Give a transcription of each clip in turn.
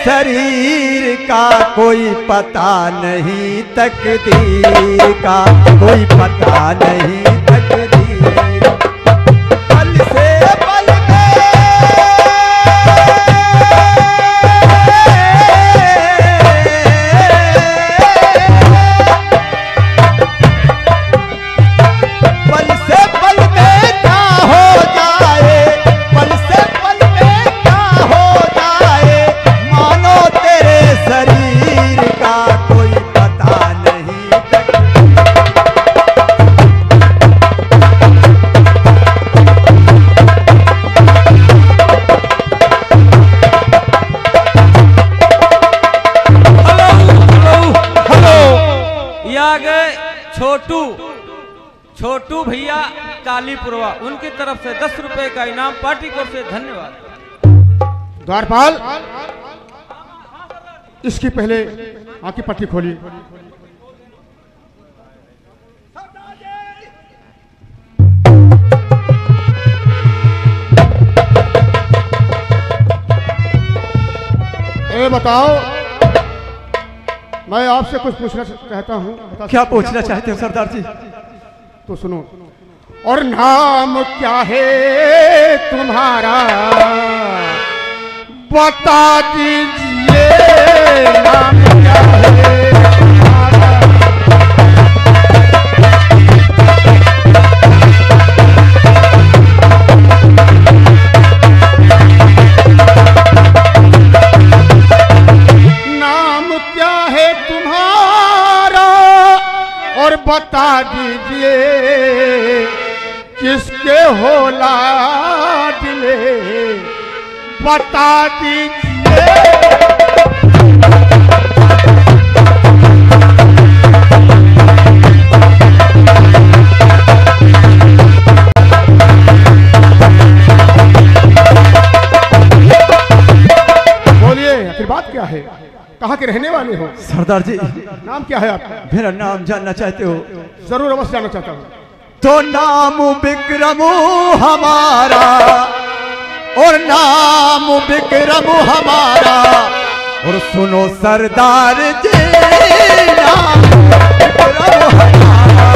शरीर का कोई पता नहीं, तकदीर का कोई पता नहीं, तकदीर पल से पल छोटू भैया कालीपुरवा, उनकी तरफ से 10 रुपए का इनाम पार्टी को से धन्यवाद। द्वारपाल, इसकी पहले आंख की पट्टी खोली। ए बताओ, मैं आपसे कुछ पूछना चाहता हूँ। क्या पूछना चाहते हो सरदार जी? तो सुनो। और नाम क्या है तुम्हारा, बता दीजिए नाम क्या है तुम्हारा। नाम क्या है तुम्हारा और बता दीजिए किसके हो लाडले, बता दीजिए। बोलिए, आखिर बात क्या है? कहाँ के रहने वाले हो? सरदार जी, नाम क्या है आपका? मेरा नाम जानना चाहते हो? जरूर, अवश्य जानना चाहता हूँ। तो नाम विक्रम हमारा, और नाम विक्रम हमारा, और सुनो सरदार जी नाम विक्रम हमारा।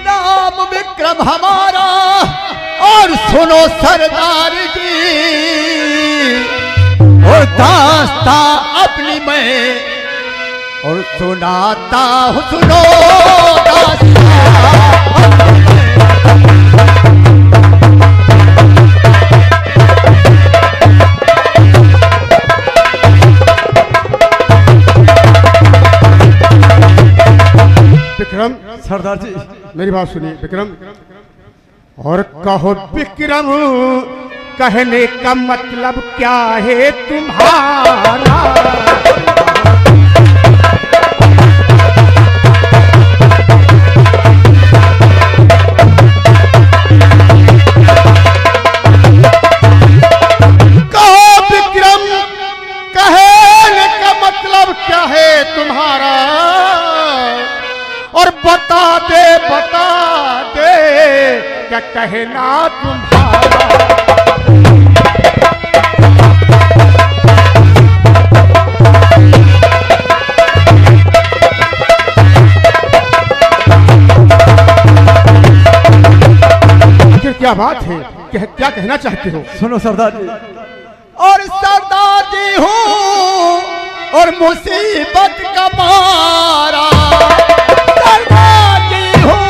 नाम विक्रम हमारा और सुनो सरदार जी, और दास्ता अपनी मैं और सुनाता हूँ, सुनो दास्ता विक्रम। सरदार जी, मेरी बात सुनिए विक्रम। और कहो विक्रम, कहने का मतलब क्या है तुम्हारा? कहो विक्रम, कहने का मतलब क्या है तुम्हारा? और बता दे क्या कहना तुम्हारा? आखिर क्या बात है? क्या कहना चाहते हो? सुनो सरदार जी, और सरदार जी हूँ और मुसीबत का मारा, सरदार जी हूँ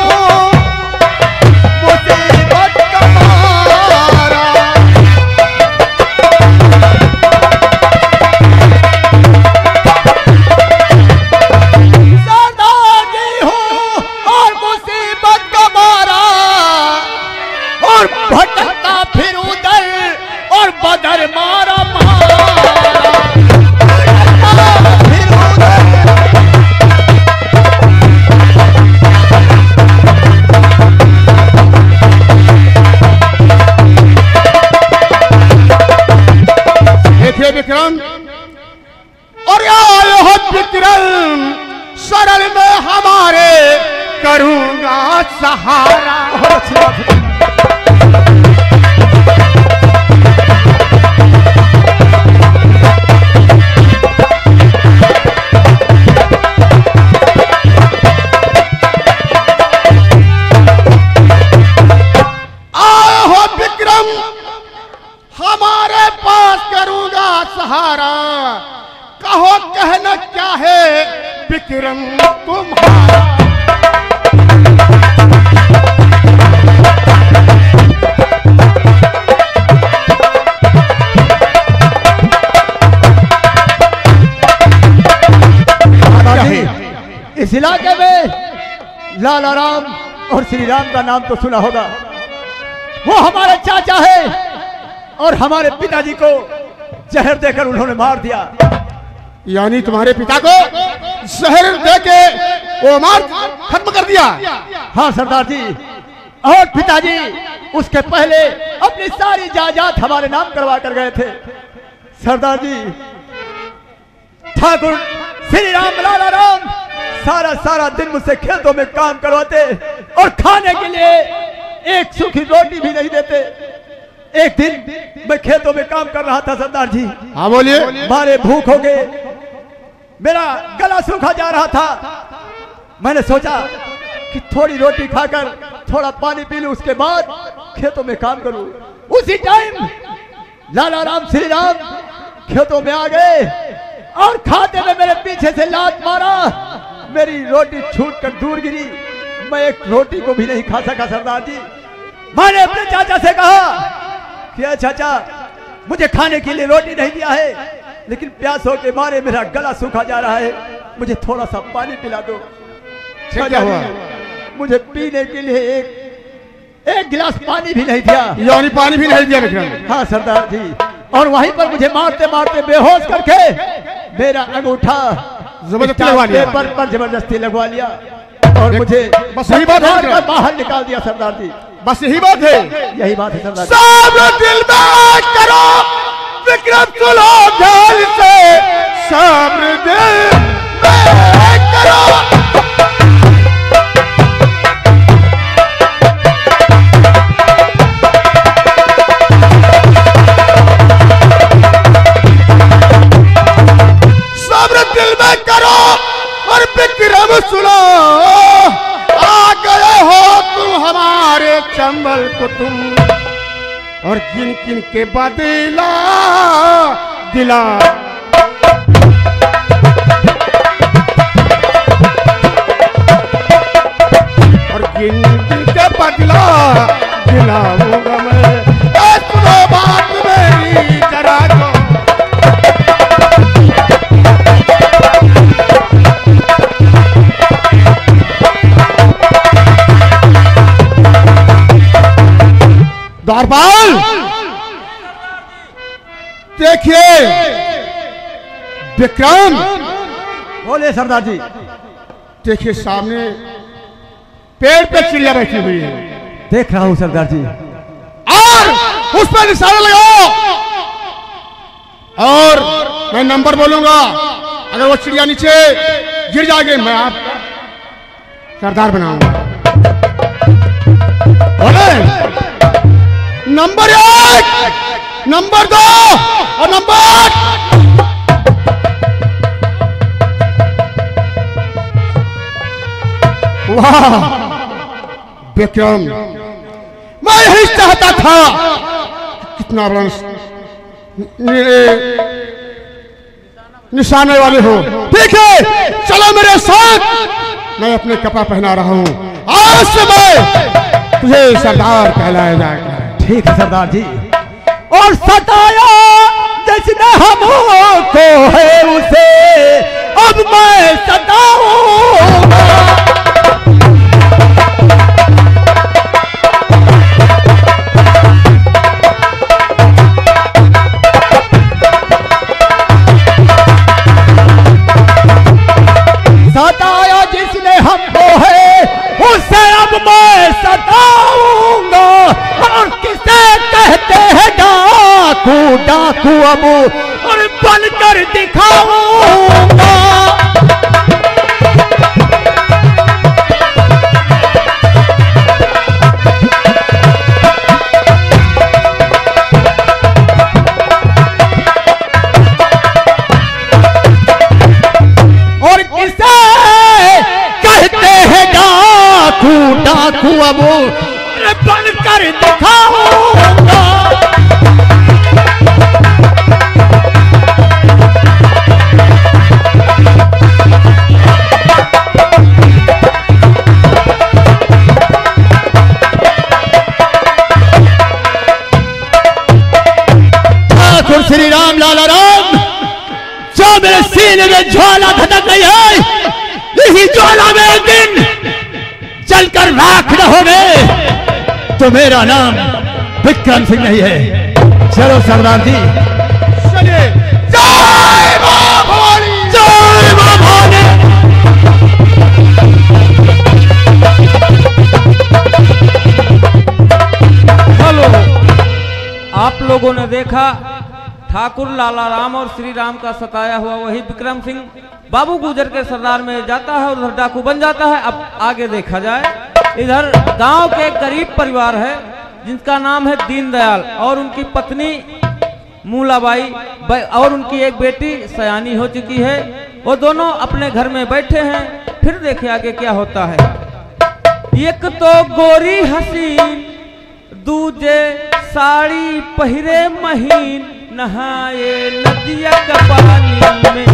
मुसीबत का मारा। सरदार जी हूँ और मुसीबत का मारा, और भटकता फिर उधर और बदर मारा फिर उधर। देखिए विक्रम, और आए हो विक्रम शरण में हमारे करूंगा सहारा। आए हो विक्रम हमारे पास करूंगा सहारा, कहो कहना क्या है विक्रम तुम्हारा। इस इलाके में लाला राम और श्री राम का नाम तो सुना होगा। वो हमारे चाचा है और हमारे पिताजी को जहर देकर उन्होंने मार दिया। यानी तुम्हारे पिता को जहर देके वो मार खत्म कर दिया? हाँ सरदार जी, और पिताजी उसके पहले अपनी सारी जायदाद हमारे नाम करवा कर गए थे। सरदार जी, ठाकुर श्री राम लाला राम सारा दिन मुझसे खेतों में काम करवाते और खाने के लिए एक सूखी रोटी भी नहीं देते। एक दिन मैं खेतों में काम कर रहा था सरदार जी। हाँ बोलिए। मारे भूख हो गए, मेरा गला सूखा जा रहा था। मैंने सोचा कि थोड़ी रोटी खाकर थोड़ा पानी पी लूं, उसके बाद खेतों में काम करूं। उसी टाइम लाला राम श्री राम खेतों में आ गए और खाते में मेरे पीछे से लात मारा। मेरी रोटी छूटकर दूर गिरी। मैं एक रोटी को भी नहीं खा सका सरदार जी। मैंने अपने चाचा से कहा कि चाचा, मुझे खाने के लिए रोटी नहीं दिया है, लेकिन प्यासों के मारे मेरा गला सूखा जा रहा है, मुझे थोड़ा सा पानी पिला दो। क्या हुआ? मुझे पीने के लिए एक गिलास पानी भी नहीं दिया। यानी पानी भी नहीं दिया विक्रम? हाँ सरदार जी, और वहीं पर मुझे मारते मारते बेहोश करके मेरा अंगूठा जबरदस्ती लगवा लिया। पेपर पर जबरदस्ती लगवा लिया और मुझे बस यही बात है, बाहर निकाल दिया सरदार जी। बस यही बात है? यही बात है सरदार जी। सब दिल में करो विक्रम, सुनो ध्यान से, सब दिल में करो। दिल में करो और विक्रम सुनो, आ गए हो तुम हमारे चंबल को तुम, और किन किन के बदला दिला। और किन किन के बदला दिलाऊंगा मैं। सुनो बात मेरी जरा को, द्वारपाल देखिए विक्रम। बोले सरदार जी। देखिए सामने पेड़ पे चिड़िया बैठी हुई है। देख रहा हूं सरदार जी। और उस पर निशाना लगाओ और मैं नंबर बोलूंगा, अगर वो चिड़िया नीचे गिर जाएगी मैं आप सरदार बनाऊंगा। बोले नंबर 1, नंबर 2 और नंबर 8। वाह विक्रम, मैं यही चाहता था। कितना बड़ा निशाने वाले हो। ठीक है, चलो मेरे साथ, मैं अपने कपड़ा पहना रहा हूं। आज से मैं तुझे सरदार कहलाया जाएगा। ठीक है सरदार जी। और सताया जिसने हमको है उसे अब मैं सताऊंगा। सताया जिसने हमको है उसे अब मैं सताऊंगा। और किसे कहते हैं डाकू, डाकू अब और बनकर दिखाऊंगा। और किसे कहते हैं डाकू, डाकू अब बनकर दिखाऊंगा। ठाकुर श्री राम लाला राम, जो मेरे सीने में ज्वाला धधक रही है, इसी ज्वाला में एक दिन जलकर राख न होगे तो मेरा नाम विक्रम सिंह नहीं है। चलो सरदार जी चलिए। जय मां भवानी, जय मां भवानी। हेलो, आप लोगों ने देखा ठाकुर लाला राम और श्री राम का सताया हुआ वही विक्रम सिंह बाबू गुजर के सरदार में जाता है और उधर डाकू बन जाता है। अब आगे देखा जाए, इधर गांव के एक गरीब परिवार है जिनका नाम है दीनदयाल और उनकी पत्नी मूलाबाई और उनकी एक बेटी सयानी हो चुकी है। वो दोनों अपने घर में बैठे हैं। फिर देखे आगे क्या होता है। एक तो गोरी हसीन, दूजे साड़ी पहिरे महीन, नहाए नदिया का पानी में।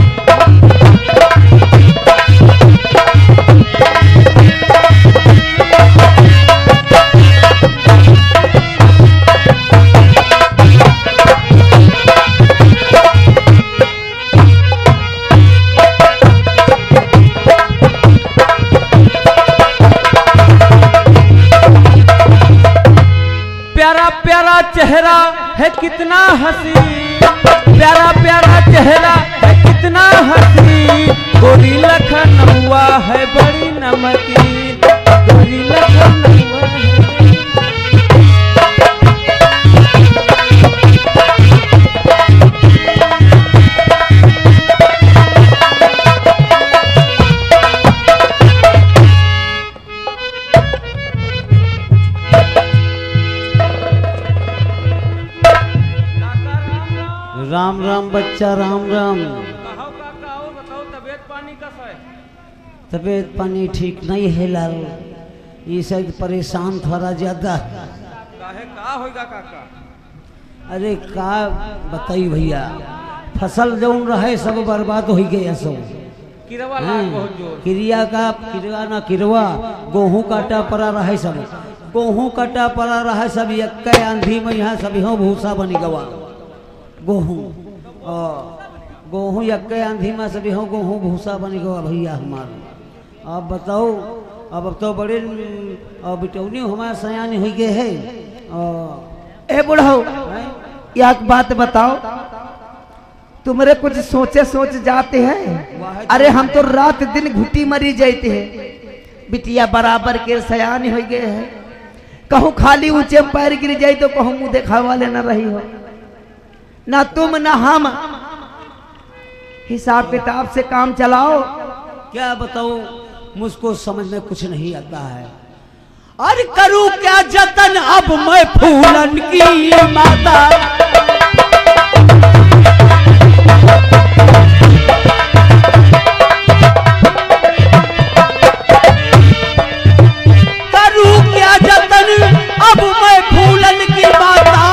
प्यारा प्यारा चेहरा है कितना हसीन, प्यारा प्यारा चेहरा है कितना हसीन, गोरी लखनऊआ है बड़ी नमकीन, गोरी लखनऊआ है। राम राम बच्चा, राम राम। बताओ तबीयत पानी कैसा है? तबीयत पानी ठीक नहीं है लाल, ये सब परेशान थोड़ा ज्यादा। काहे का होगा काका? अरे का बताई भैया, फसल जौन रहे सब बर्बाद हो गया सब। किरवा लाग बहुत जोर। किरिया का किरवा ना किरवा, गेहूँ काटा पड़ा रहे सब, गेहूँ काटा पड़ा रहे सब। एक आंधी में यहाँ सब हो भूसा बनी गवा गेहूँ, गेहूँ एक आंधी में सब हो गेहूँ भूसा बनी गवा भैया हमारे। अब बताओ, अब तो बड़े बिटौनी हमारे सयानी हो गए है। ए बुढ़ऊ, एक बात बताओ, तुम्हारे कुछ सोच जाते हैं? अरे हम तो रात दिन घुटी मरी जाते हैं, बिटिया बराबर के सयानी हो गए हैं। कहूँ खाली ऊंचे पैर गिर जाए तो कहूँ मुँह देखा वाले न रही हो, ना तुम ना हम। हिसाब किताब से काम चलाओ। क्या बताऊं, मुझको समझ में कुछ नहीं आता है। अरे करूं क्या जतन अब मैं फूलन की माता, करूं क्या जतन अब मैं फूलन की माता,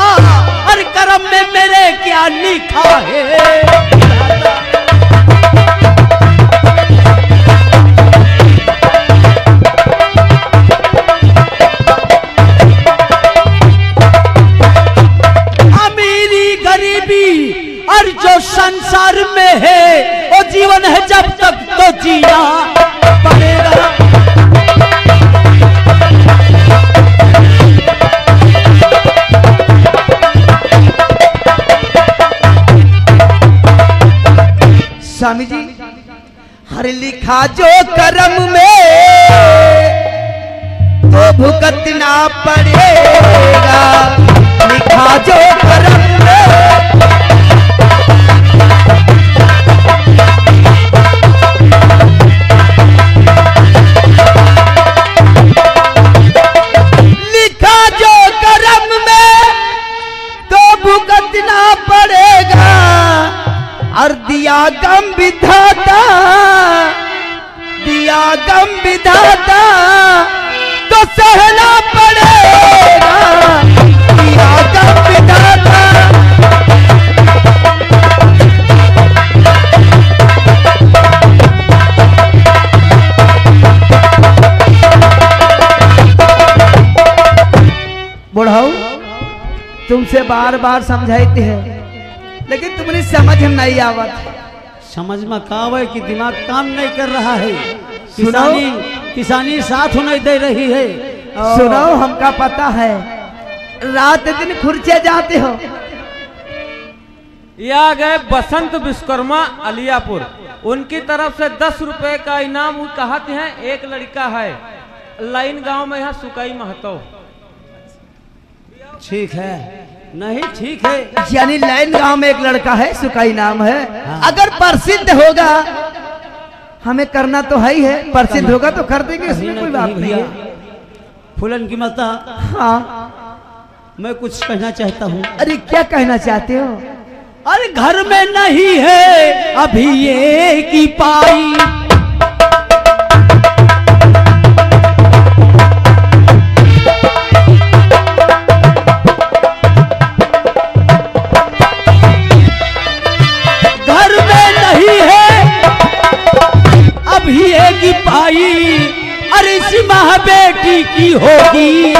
अरे करम में मेरे क्या लिखा है। और जो संसार में है वो जीवन है, जब तक तो जीना पड़ेगा। स्वामी जी, हर लिखा जो कर्म में तो भुगतना पड़ेगा, लिखा जो कर्म में और दिया गम विधाता, दिया गम विधाता तो सहना पड़ेगा, दिया गम विधाता। बुढ़ाऊ तुमसे बार बार समझाते हैं लेकिन तुम्हारी समझ में नहीं आवत। समझ में का आवे कि दिमाग काम नहीं कर रहा है, सुनाओ। किसानी साथ नहीं दे रही है। सुनो हमका पता है रात दिन खुर्चे जाते हो। ये आ गए बसंत विश्वकर्मा अलियापुर, उनकी तरफ से 10 रुपए का इनाम वो कहते हैं। एक लड़का है लाइन गांव में, यहाँ सुकाई महतो। ठीक है, नहीं ठीक है। यानी लाइन गांव में एक लड़का है, सुकाई नाम है। हाँ। अगर प्रसिद्ध होगा हमें करना तो है ही है, प्रसिद्ध होगा तो कर देंगे, इसमें कोई बात नहीं है। फूलन की माता, हाँ मैं कुछ कहना चाहता हूँ। अरे क्या कहना चाहते हो? अरे घर में नहीं है अभी ये की पाई, घर में नहीं है अभी ये की पाई, अरे इसी माह बेटी की होगी।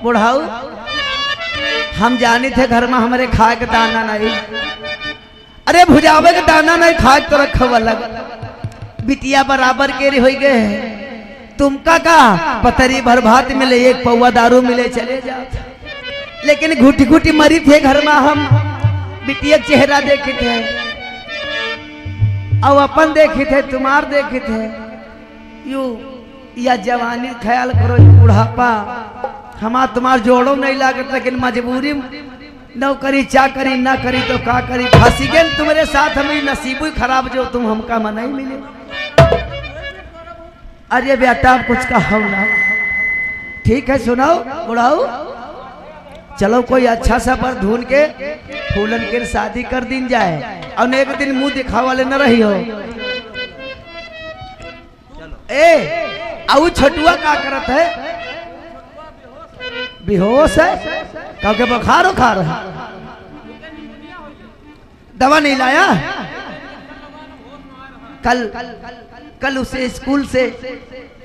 बुढ़ाऊ हम जाने थे घर में हमारे खाए के दाना नहीं, अरे भुजावे के दाना नहीं खाए तो रखो अलग, बिटिया बराबर के हो गए। तुमका का पतरी भर भात मिले, एक पौवा दारू मिले, चले जाओ। लेकिन घुटी घुटी मरी थे घर में, हम बिटिया चेहरा देखे थे और अपन देखे थे, तुम्हार देखे थे। यू या जवानी ख्याल करो, बुढ़ापा हमार तुम्हार जोड़ो नहीं लागत, लेकिन मजबूरी नौकरी चाकरी ना करी तो का करी, फंसी गए तुम्हारे साथ, हमें नसीब ही खराब जो तुम हमका मन नहीं मिले। अरे बेटा कुछ कहो ना, ठीक है सुनाओ बुढ़ाऊ। चलो कोई अच्छा सा पर ढूंढ के फूलन के शादी कर दिन जाए, और एक दिन मुंह दिखावा वाले न रही हो। ए आउ छोटुआ का करत है? बेहोश है, क्योंकि बुखार उखार है, दवा नहीं लाया। कल उसे स्कूल से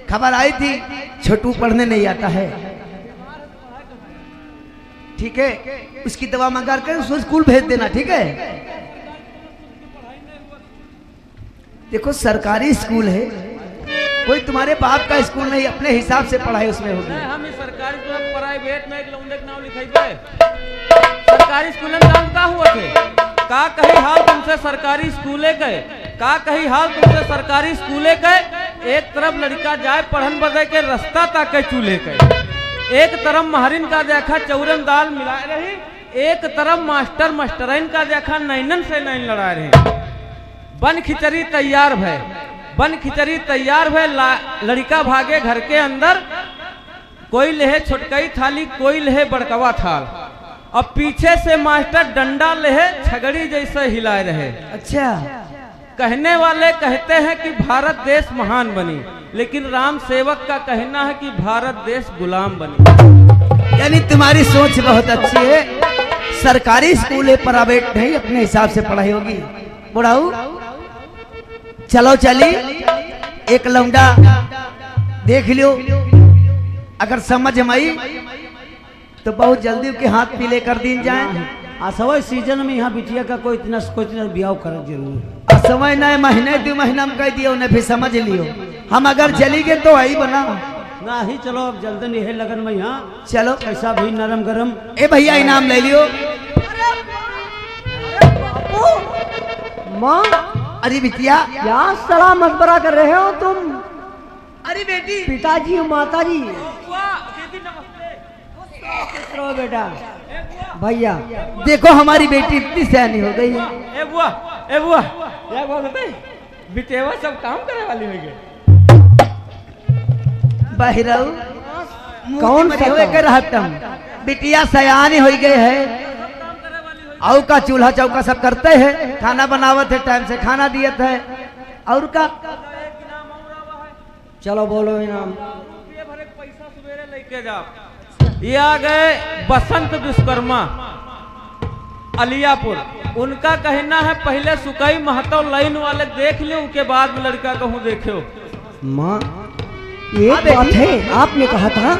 खबर आई थी छोटू पढ़ने नहीं आता है, ठीक है, उसकी दवा मंगा कर उसको स्कूल भेज देना, ठीक है। देखो सरकारी स्कूल है, कोई तुम्हारे बाप का स्कूल नहीं, अपने हिसाब से पढ़ाई उसमें होगी। हम सरकारी स्कूल प्राइवेट में एक लौंडे के नाम लिखाई, सरकारी स्कूल में नाम का हुआ थे, का कही हाल तुमसे सरकारी स्कूले गए, का कही हाल तुमसे सरकारी स्कूले गए। एक तरफ लड़का जाए पढ़न बदे के रास्ता ताके चूल्हे के, एक तरफ महरिन का देखा चौरन दाल मिला रही, एक तरफ मास्टर मास्टराइन का देखा नैनन से नैन लड़ा रहे। बन खिचड़ी तैयार भय, बन खिचड़ी तैयार भय, लड़का भागे घर के अंदर, कोई लेहे छोटकई थाली, कोई लेहे बड़कवा थाल, अब पीछे से मास्टर डंडा लेहे छगड़ी जैसे हिलाए रहे। अच्छा, कहने वाले कहते हैं कि भारत देश महान बनी, लेकिन राम सेवक का कहना है कि भारत देश गुलाम बनी। यानी तुम्हारी सोच बहुत अच्छी है, सरकारी स्कूल है, प्राइवेट नहीं, अपने हिसाब से पढ़ाई होगी। बुढ़ाऊ चलो चली, एक लौंडा देख लियो, अगर समझ में आई तो बहुत जल्दी के हाथ पीले कर दिन जाए। असवय सीजन में यहाँ बिटिया का कोई इतना ब्याह कर जरूर, समय न महीने 2 महीना में कह दियो, उन्हें भी समझ लियो। हम अगर चली गए तो आई बना ना ही, चलो अब जल्दी नहीं है लगन में यहाँ, चलो कैसा भी नरम गरम। ए भैया इनाम ले लियो। माँ, अरे बिटिया क्या सलाह मशवरा कर रहे हो तुम? अरे बेटी, पिताजी और माता जी, रहो बेटा। भैया देखो हमारी बेटी इतनी सयानी हो गई है। ए बुआ, ए बुआ, या बात है, बिटेवा सब काम करे वाली हो गई। बहिरऊ कौन सा हुए के रहतम बिटिया सयानी हो गए है और का चूल्हा चौका सब करते हैं, खाना बनावत है, टाइम से खाना दियत है और का। चलो बोलो इनाम। पैसा सवेरे लेके जाओ। ये आ गए बसंत विश्वकर्मा अलियापुर। उनका कहना है पहले सुकई महतो लाइन वाले देख लो, उसके बाद में लड़का कहूँ देखो। माँ एक बात है, आपने कहा था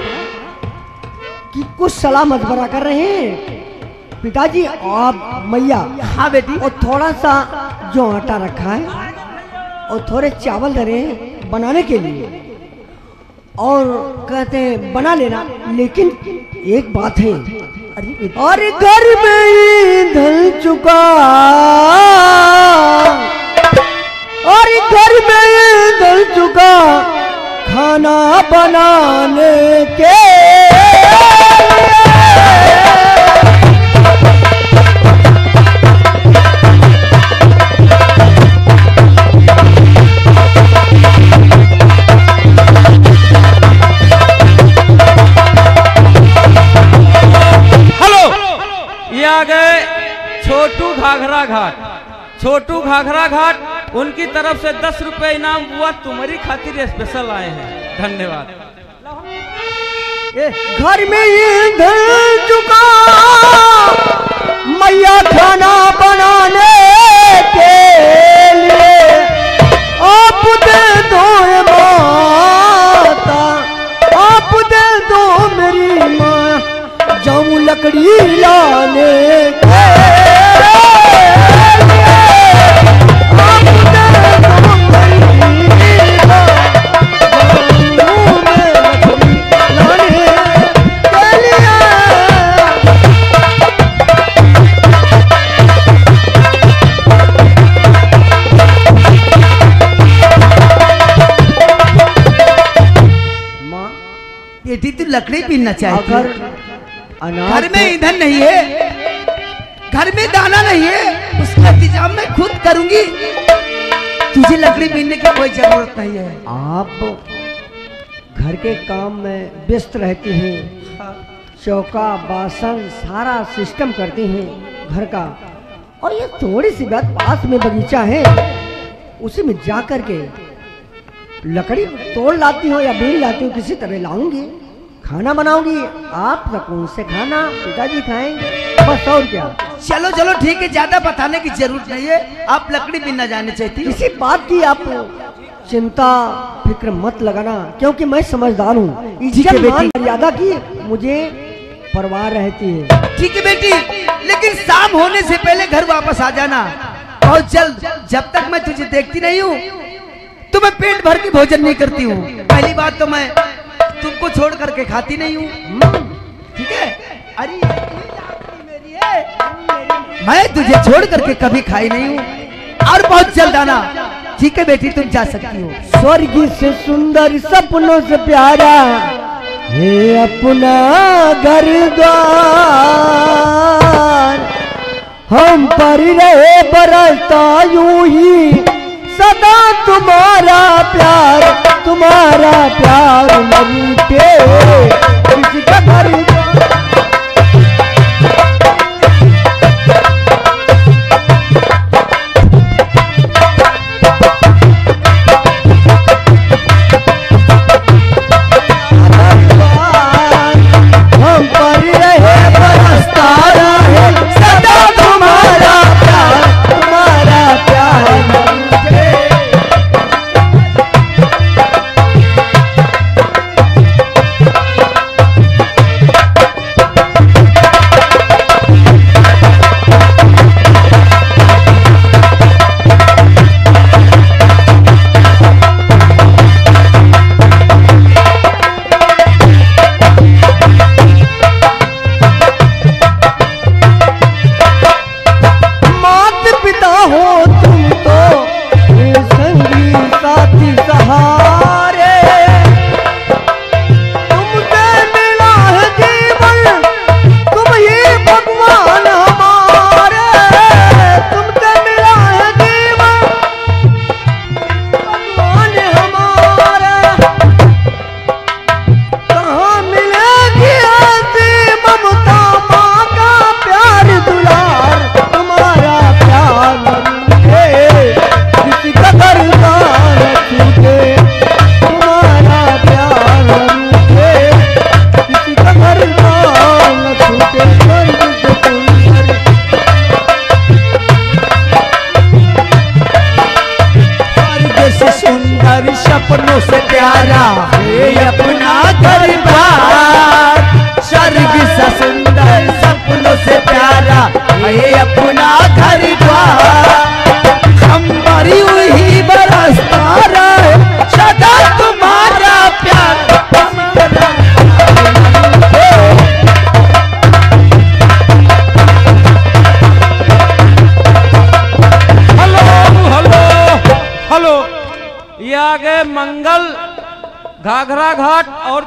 कि कुछ सलाह मशवरा कर रहे हैं पिताजी आप मैया। हाँ बेटी। और थोड़ा सा जो आटा रखा है और थोड़े चावल धरे हैं बनाने के लिए, और कहते हैं बना लेना, लेकिन एक बात है, अरे घर में ही ढल चुका, और घर में ही ढल चुका खाना बनाने के आ गए छोटू घाघरा घाट। छोटू घाघरा घाट उनकी तरफ से 10 रुपए इनाम हुआ, तुम्हारी खातिर स्पेशल आए हैं। धन्यवाद। घर में ही ढल चुका मैया खाना बनाने के लिए, आप दे दो माता, आप दे दो मेरी माँ, जाऊं लकड़ी लाने के बेटी तू लकड़ी पीना चाहती है? घर में ईंधन नहीं है, घर में दाना नहीं है, उसका इंतजाम मैं खुद करूंगी। तुझे लकड़ी पीने की कोई जरूरत नहीं है। आप घर के काम में व्यस्त रहती हैं, चौका बासन सारा सिस्टम करती हैं घर का, और ये थोड़ी सी बात पास में बगीचा है, उसी में जा कर के लकड़ी तोड़ लाती हो या बीन लाती हो, किसी तरह लाऊंगी, खाना बनाऊंगी, आप सुकून से खाना पिताजी खाएंगे, बस और क्या। चलो चलो ठीक है, ज्यादा बताने की जरूरत नहीं है, आप लकड़ी भी न जाने चाहती। किसी बात की आप चिंता फिक्र मत लगाना, क्योंकि मैं समझदार हूँ। इज्जत मान मर्यादा की मुझे परवाह रहती है। ठीक है बेटी, लेकिन शाम होने से पहले घर वापस आ जाना बहुत जल्द। जब तक मैं तुझे देखती नहीं हूँ तो मैं पेट भर के भोजन नहीं करती हूँ। पहली बात तो मैं तुमको छोड़ करके खाती नहीं हूँ, ठीक है? अरे मेरी है, मैं तुझे छोड़ करके कभी खाई नहीं हूँ। और बहुत जल्द आना, ठीक है बेटी? तुम जा सकती हो। स्वर्ग से सुंदर सपनों से प्यारा है अपना घर द्वार, हम पर रहे बरसता यूं ही सदा तुम्हारा प्यार, तुम्हारा प्यार न रूठे किसी का घर द्वार।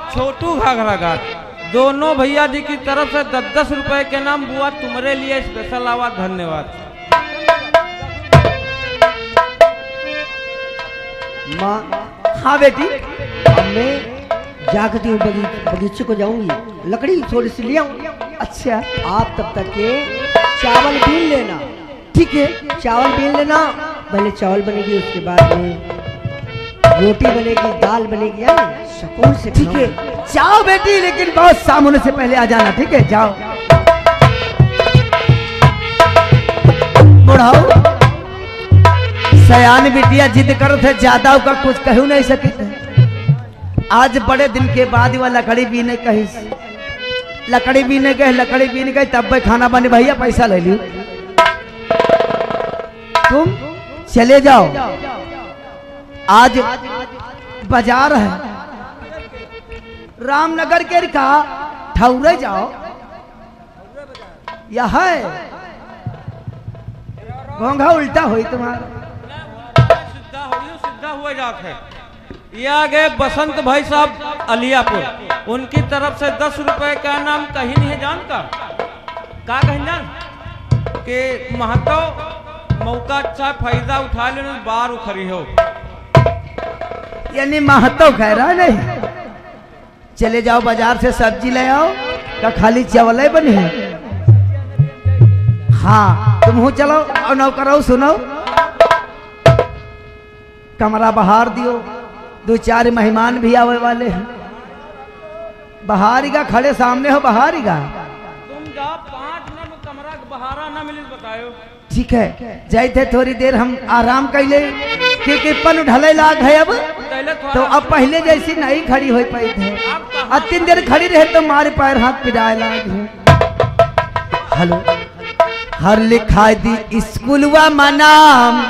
छोटू घाघरा घाट दोनों भैया जी की तरफ से 10-10 रुपए के नाम बुआ तुम्हारे लिए स्पेशल आवाज। धन्यवाद। माँ हाँ बेटी, अब मैं जाकर हूँ बगीचे को जाऊंगी, लकड़ी थोड़ी सी ले आऊँ। अच्छा आप तब तक के चावल बीन लेना। ठीक है, चावल बीन लेना। पहले चावल बनेगी, उसके बाद में रोटी बनेगी, दाल बनेगी, सुकून से। ठीक है, जाओ बेटी, लेकिन बहुत शाम होने से पहले आ जाना। ठीक है, जाओ। बुढ़ाओ सयान बिटिया जिद करो थे, ज्यादा का कुछ कहू नहीं सके थे। आज बड़े दिन के बाद वह लकड़ी बीने कही, लकड़ी बीने गए तब भाई खाना बने। भैया पैसा ले लियो, तुम चले जाओ। आज बाजार है रामनगर के कहा, ठौरे जाओ। यह है घोंघा उल्टा हुई तुम्हारा। सीधा हुआ जात है। ये आगे बसंत भाई साहब अलियापुर, उनकी तरफ से 10 रुपए का नाम कहीं नहीं है जानता। का कहीं जान के महतो मौका अच्छा फायदा उठा ले, बार उखरी हो। यानी महतो कह रहा नहीं। चले जाओ बाजार से सब्जी ले आओ, का खाली चावल बने हैं। हाँ तुम हो चलो और नौकरो सुनो, कमरा बहार दियो। 2-4 मेहमान भी आवे वाले हैं। बहारीगा खड़े सामने हो, बहारीगा। तुम जाओ 5 मिनट कमरा बहारा ना मिले बतायो। ठीक है, जाते थोड़ी देर हम आराम कर ले, क्योंकि पन ढले लाग है अब, तो अब पहले जैसी नहीं खड़ी हो पाई थे। अब 3 देर खड़ी रहे तो मारे पैर हाथ पिराए लाग। हेलो, हर लिखा दी स्कूलवा मनाम